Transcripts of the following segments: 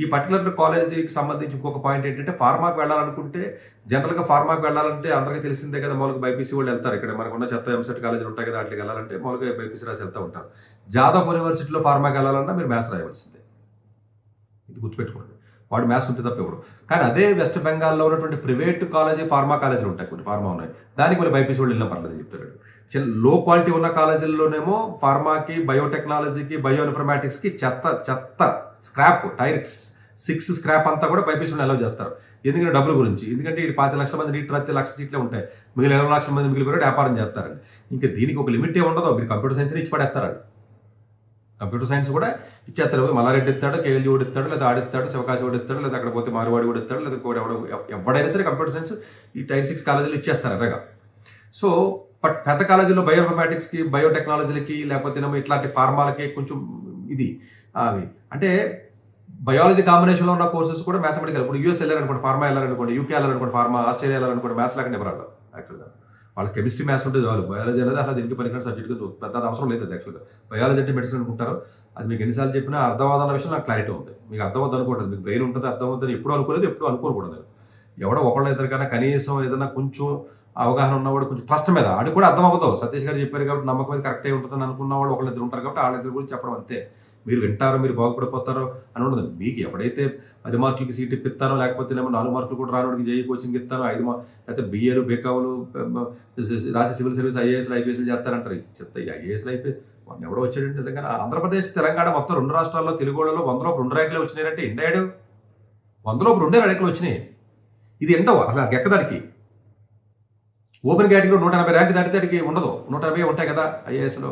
ఈ పర్టికులర్ కాలేజీకి సంబంధించి ఇంకొక పాయింట్ ఏంటంటే ఫార్మాకి వెళ్ళాలనుకుంటే జనరల్గా ఫార్మాకి వెళ్ళాలంటే అందరికీ తెలిసిందే కదా, మామూలుగా బైపీసీ వాళ్ళు వెళ్తారు. ఇక్కడ మనకున్న చెత్త ఎంసెట్ కాలేజీలు ఉంటాయి కదా, వాటికి వెళ్ళాలంటే మామూలుగా బైపీసీ రాసి వెళ్తూ ఉంటారు. జాదవ్ యూనివర్సిటీలో ఫార్మాకి వెళ్ళాలన్నా మీరు మ్యాథ్స్ రాయవలసిందే, ఇది గుర్తుపెట్టుకోండి. వాడు మ్యాథ్స్ ఉంటే తప్ప ఇవ్వడు. కానీ అదే వెస్ట్ బెంగాల్లో ఉన్నటువంటి ప్రైవేట్ కాలేజీ ఫార్మా కాలేజీలు ఉంటాయి, కొన్ని ఫార్మా ఉన్నాయి, దానికి వాళ్ళు బైపీసీ వాళ్ళు వెళ్ళినా పర్లేదు చెప్తాడు. లో క్వాలిటీ ఉన్న కాలేజీల్లోనేమో ఫార్మాకి, బయోటెక్నాలజీకి, బయో ఇన్ఫర్మాటిక్స్కి చెత్త చెత్త స్క్రాప్, టైర్ 6 స్క్రాప్ అంతా కూడా బైపీసీ అలౌ చేస్తారు. ఎందుకంటే డబ్బుల గురించి. ఎందుకంటే ఇది 5 లక్షల మంది నీట్ రాస్తే 1 లక్ష సీట్లే ఉంటాయి, మిగిలిన 20 లక్షల మంది మిగిలిపోయి వ్యాపారం చేస్తారండి. ఇంకా దీనికి ఒక లిమిట్ ఏ ఉండదు. మీరు కంప్యూటర్ సైన్స్ ఇచ్చి పడేస్తారండి. కంప్యూటర్ సైన్స్ కూడా ఇచ్చేస్తారు. మల్లారెడ్డి ఇస్తాడు, కేఎల్జీ కూడా ఇస్తాడు, లేదా ఆడిస్తాడు, శివకాశి కూడా ఇస్తాడు, లేదా అక్కడ పోతే మారువాడి కూడా ఇస్తాడు, లేదా ఎవడైనా సరే కంప్యూటర్ సైన్స్ ఈ టైర్ 6 కాలేజీలు ఇచ్చేస్తారు ఎర్రగా. సో పెద్ద కాలేజీలో బయో ఇన్ఫర్మాటిక్స్కి, బయోటెక్నాలజీలకి, లేకపోతే ఇట్లాంటి ఫార్మాలకి కొంచెం ఇది అవి అంటే బయాలజీ కాంబినేషన్లో ఉన్న కోర్సెస్ కూడా మ్యాథమెటికల్. ఇప్పుడు యూఎస్ వెళ్ళారనుకోండి ఫార్మా, వెళ్ళారనుకోండి యూకే వెళ్ళారనుకోండి ఫార్మా, ఆస్ట్రేలియా వెళ్ళారనుకోండి మ్యాథ్స్ లాగా ఎవరాళ్ళు యాక్చువల్గా వాళ్ళ కెమిస్ట్రీ మ్యాథ్స్ ఉంటే చాలు. బయాలజీ అనేది అసలు దీనికి పనికిన సబ్జెక్ట్ పెద్ద అవసరం లేదు. అది యాక్చువల్గా బయాలజీ అంటే మెడిసిన్ అనుకుంటారు. అది మీకు ఎన్నిసార్లు చెప్పినా అర్థం అవ్వదన్న విషయం నాకు క్లారిటీ ఉంది. మీకు అర్థం అవుతుంది అనుకోవట్లేదు, మీకు బ్రెయిన్ ఉంటుంది, అర్థం అవుతుంది ఎప్పుడు అనుకోలేదు, ఎప్పుడు అనుకోకూడదు. ఎవడో ఒకళ్ళు ఇద్దరికైనా కనీసం ఏదైనా కొంచెం అవగాహన ఉన్నవాడు కొంచెం ట్రస్ట్ మీద అది కూడా అర్థం అవుతావు. సతీష్ గారు చెప్పారు కాబట్టి నమ్మకం మీద కరెక్ట్ అయి ఉంటుందని అనుకున్నవాడు ఒకళ్ళిద్దరు ఉంటారు కాబట్టి వాళ్ళిద్దరు గురించి చెప్పడం అంతే. మీరు వింటారో, మీరు బాగుపడిపోతారో అని ఉండదు. మీకు ఎప్పుడైతే 10 మార్కులకి సీట్ ఇప్పిస్తానో, లేకపోతే 4 మార్కులు కూడా రానోడికి జేఈ కోచింగ్ ఇస్తానో, 5 లేకపోతే బిఏలు, బీకాములు రాసి సివిల్ సర్వీస్, ఐఏఎస్లు, ఐపీఎస్లు చేస్తారంటారు. చెత్త ఐఏఎస్లు, ఐపీఎస్ వాడిని ఎవడో వచ్చాడంటే నిజంగా ఆంధ్రప్రదేశ్, తెలంగాణ మొత్తం 2 రాష్ట్రాల్లో తెలుగు వాళ్ళలో 100లోపు 2 ర్యాంకులు వచ్చినాయంటే ఎండాడు 100లోపు 2 ర్యాంకులు వచ్చినాయి. ఇది ఎండవు అసలు ఎక్కదానికి. ఓపెన్ కేటగిరీ 180 ర్యాంకు దాటితే అడిగి ఉండదు, 180 ఉంటాయి కదా ఐఏఎస్లో.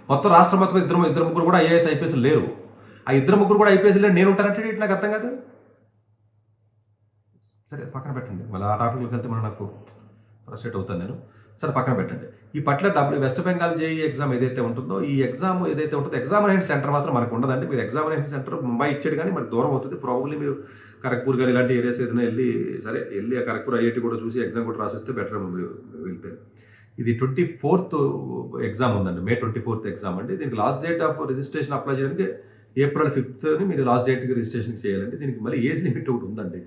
మొత్తం రాష్ట్రం మొత్తం ఇద్దరు ముగ్గురు కూడా ఐఏఎస్, ఐపీఎస్ లేరు. ఆ 2 కూడా ఐపీఎస్ లేరు, నేను ఉంటానంటే నాకు అర్థం కాదు. సరే పక్కన పెట్టండి, మళ్ళీ ఆ టాపిక్లోకి వెళ్తే మనం నాకు ఫ్రస్ట్రేట్ అవుతాను నేను. సరే పక్కన పెట్టండి. ఈ పట్ల వెస్ట్ బెంగాల్ జేఈ ఎగ్జామ్ ఏదైతే ఉంటుందో, ఈ ఎగ్జామ్ ఏదైతే ఉంటుందో ఎగ్జామినేషన్ సెంటర్ మాత్రం మనకు ఉండదండి. మీరు ఎగ్జామినేషన్ సెంటర్ ముంబై ఇచ్చాడు కానీ మనకు దూరం అవుతుంది. ప్రాబబ్లీ మీరు ఖరగ్పూర్ కానీ ఇలాంటి ఏరియాస్ ఏదైనా వెళ్ళి ఆ ఖరగ్పూర్ ఐఐటి కూడా చూసి ఎగ్జామ్ కూడా రాసి వస్తే బెటర్ వెళ్తే. ఇది 24th ఎగ్జామ్ ఉందండి, May 24th ఎగ్జామ్ అండి. దీనికి last date of registration apply చేయడానికి April 5th మీరు లాస్ట్ డేట్కి రిజిస్ట్రేషన్ చేయాలండి. దీనికి మళ్ళీ ఏజ్ లిమిట్ ఒకటి ఉందండి.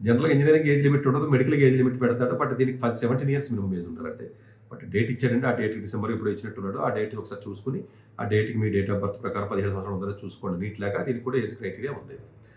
జనరల్గా ఇంజనీరింగ్ ఏజ్ లిమిట్ ఉండదు, మెడికల్కి ఏజ్ లిమిట్ పెడతాడు. బట్ దీనికి 17 years మినిమం ఏజ్ ఉండాలంటే. బట్ డేట్ ఇచ్చాడండి, ఆ డేట్కి డిసెంబర్ ఇప్పుడు ఇచ్చినట్టున్నాడు. ఆ డేట్కి ఒకసారి చూసుకుని ఆ డేట్కి మీ డేట్ ఆఫ్ బర్త్ ప్రకారం 17 సంవత్సరాలు ఉందో చూసుకోండి. నీట్ లేక దీనికి కూడా ఏజ్ క్రైటీరియా ఉంది.